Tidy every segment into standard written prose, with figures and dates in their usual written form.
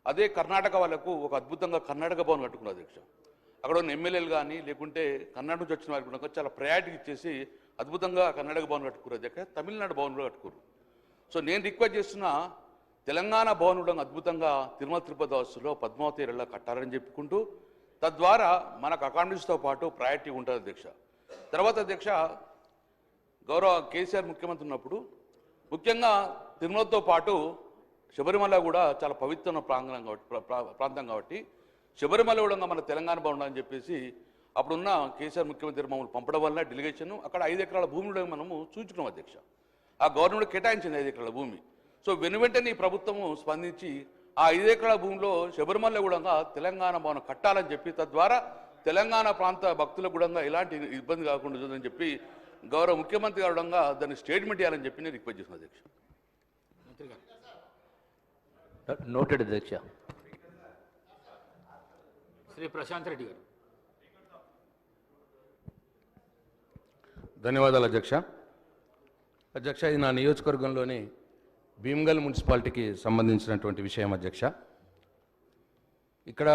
అదే కర్ణాటక వాళ్ళకు ఒక అద్భుతంగా కర్ణాటక భవన్ కట్టుకున్నారు అధ్యక్ష. అక్కడ ఉన్న ఎమ్మెల్యేలు కానీ లేకుంటే కర్ణాటక నుంచి వచ్చిన వారికి కూడా చాలా ప్రయారిటీ ఇచ్చేసి అద్భుతంగా కర్ణాటక భవన్ కట్టుకున్నారు అధ్యక్ష. తమిళనాడు భవన్ కూడా కట్టుకోరు. సో నేను రిక్వెస్ట్ చేస్తున్న తెలంగాణ భవన్ కూడా అద్భుతంగా తిరుమల తిరుపతి వాసులో పద్మావతి ఏరియాలో కట్టాలని చెప్పుకుంటూ తద్వారా మనకు అకామిడేషన్తో పాటు ప్రయారిటీ ఉంటుంది అధ్యక్ష. తర్వాత అధ్యక్ష గౌరవ కేసీఆర్ ముఖ్యమంత్రి ఉన్నప్పుడు ముఖ్యంగా తిరుమలతో పాటు శబరిమల కూడా చాలా పవిత్రమైన ప్రాంతం కాబట్టి శబరిమల కూడా మన తెలంగాణ బాగుండాలని చెప్పేసి అప్పుడున్న కేసీఆర్ ముఖ్యమంత్రి మమ్మల్ని పంపడం వల్ల డెలిగేషన్ అక్కడ 5 ఎకరాల భూమిలో మనము చూచుకున్నాం అధ్యక్ష. ఆ గవర్నమెంట్ కేటాయించింది 5 ఎకరాల భూమి. సో వెనువెంటనే ఈ ప్రభుత్వము స్పందించి ఆ 5 ఎకరాల భూమిలో శబరిమల కూడా తెలంగాణ భవనం కట్టాలని చెప్పి తద్వారా తెలంగాణ ప్రాంత భక్తులకు కూడా ఎలాంటి ఇబ్బంది కాకుండా చూదని చెప్పి గౌరవ ముఖ్యమంత్రి గారు దాన్ని స్టేట్మెంట్ ఇవ్వాలని చెప్పి నేను రిక్వెస్ట్ చేసిన అధ్యక్ష. నోటెడ్ అధ్యక్ష. శ్రీ ప్రశాంత్ రెడ్డి గారు. ధన్యవాదాలు అధ్యక్ష. అధ్యక్ష, ఇది నా నియోజకవర్గంలోని భీమ్గల్ మున్సిపాలిటీకి సంబంధించినటువంటి విషయం అధ్యక్ష. ఇక్కడ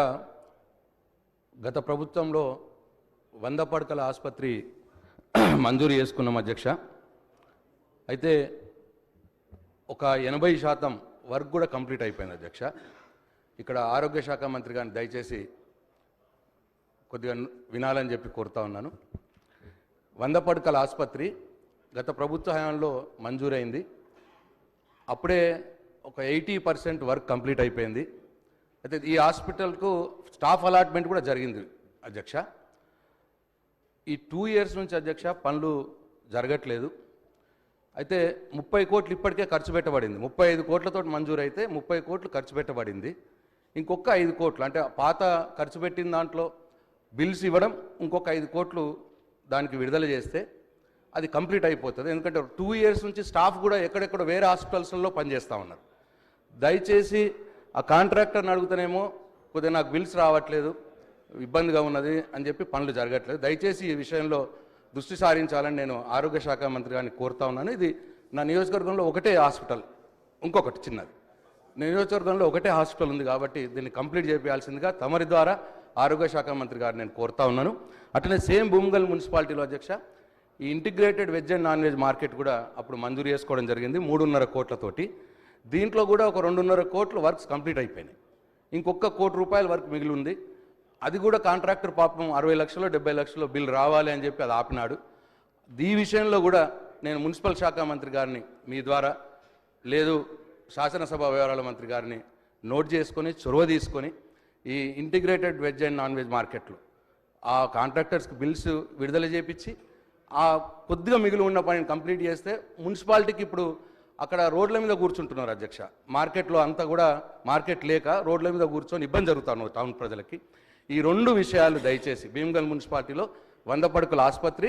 గత ప్రభుత్వంలో 100 పడకల ఆసుపత్రి మంజూరు చేసుకున్నాం అధ్యక్ష. అయితే ఒక 80% వర్క్ కూడా కంప్లీట్ అయిపోయింది అధ్యక్ష. ఇక్కడ ఆరోగ్య శాఖ మంత్రి గారిని దయచేసి కొద్దిగా వినాలని చెప్పి కోరుతా ఉన్నాను. 100 పడకల ఆసుపత్రి గత ప్రభుత్వ హయాంలో మంజూరైంది. అప్పుడే ఒక 80% వర్క్ కంప్లీట్ అయిపోయింది. అయితే ఈ హాస్పిటల్కు స్టాఫ్ అలాట్మెంట్ కూడా జరిగింది అధ్యక్ష. ఈ 2 years నుంచి అధ్యక్ష పనులు జరగట్లేదు. అయితే 30 కోట్లు ఇప్పటికే ఖర్చు పెట్టబడింది. 35 కోట్లతో మంజూరు అయితే 30 కోట్లు ఖర్చు పెట్టబడింది. ఇంకొక 5 కోట్లు అంటే పాత ఖర్చు పెట్టిన దాంట్లో బిల్స్ ఇవ్వడం, ఇంకొక 5 కోట్లు దానికి విడుదల చేస్తే అది కంప్లీట్ అయిపోతుంది. ఎందుకంటే 2 years నుంచి స్టాఫ్ కూడా ఎక్కడెక్కడ వేరే హాస్పిటల్స్లో పనిచేస్తూ ఉన్నారు. దయచేసి ఆ కాంట్రాక్టర్ని అడుగుతానేమో కొద్దిగా నాకు బిల్స్ రావట్లేదు, ఇబ్బందిగా ఉన్నది అని చెప్పి పనులు జరగట్లేదు. దయచేసి ఈ విషయంలో దృష్టి సారించాలని నేను ఆరోగ్య శాఖ మంత్రి గారిని కోరుతా ఉన్నాను. ఇది నా నియోజకవర్గంలో ఒకటే హాస్పిటల్, ఇంకొకటి చిన్నది నియోజకవర్గంలో ఒకటే హాస్పిటల్ ఉంది కాబట్టి దీన్ని కంప్లీట్ చేయాల్సిందిగా తమరి ద్వారా ఆరోగ్య శాఖ మంత్రి గారిని నేను కోరుతా ఉన్నాను. అట్లనే సేమ్ భూమ్గల్ మున్సిపాలిటీలో అధ్యక్ష ఈ integrated veg and non veg market కూడా అప్పుడు మంజూరు చేసుకోవడం జరిగింది 3.5 కోట్లతోటి. దీంట్లో కూడా ఒక 2.5 కోట్ల వర్క్స్ కంప్లీట్ అయిపోయినాయి. ఇంకొక ₹1 కోటి వర్క్ మిగిలి ఉంది. అది కూడా కాంట్రాక్టర్ పాపం 60 లక్షలు 70 లక్షలు బిల్ రావాలి అని చెప్పి అది ఆపినాడు. ఈ విషయంలో కూడా నేను మున్సిపల్ శాఖ మంత్రి గారిని మీ ద్వారా లేదు శాసనసభ వ్యవహారాల మంత్రి గారిని నోట్ చేసుకొని చొరవ తీసుకొని ఈ integrated veg and non veg మార్కెట్లు ఆ కాంట్రాక్టర్స్కి బిల్స్ విడుదల చేపించి ఆ కొద్దిగా మిగిలి ఉన్న పనిని కంప్లీట్ చేస్తే మున్సిపాలిటీకి ఇప్పుడు అక్కడ రోడ్ల మీద కూర్చుంటున్నారు అధ్యక్ష. మార్కెట్లో అంతా కూడా మార్కెట్ లేక రోడ్ల మీద కూర్చొని ఇబ్బంది జరుగుతాను టౌన్ ప్రజలకి. ఈ 2 విషయాలు దయచేసి భీమ్గల్ మున్సిపాలిటీలో 100 పడకల ఆసుపత్రి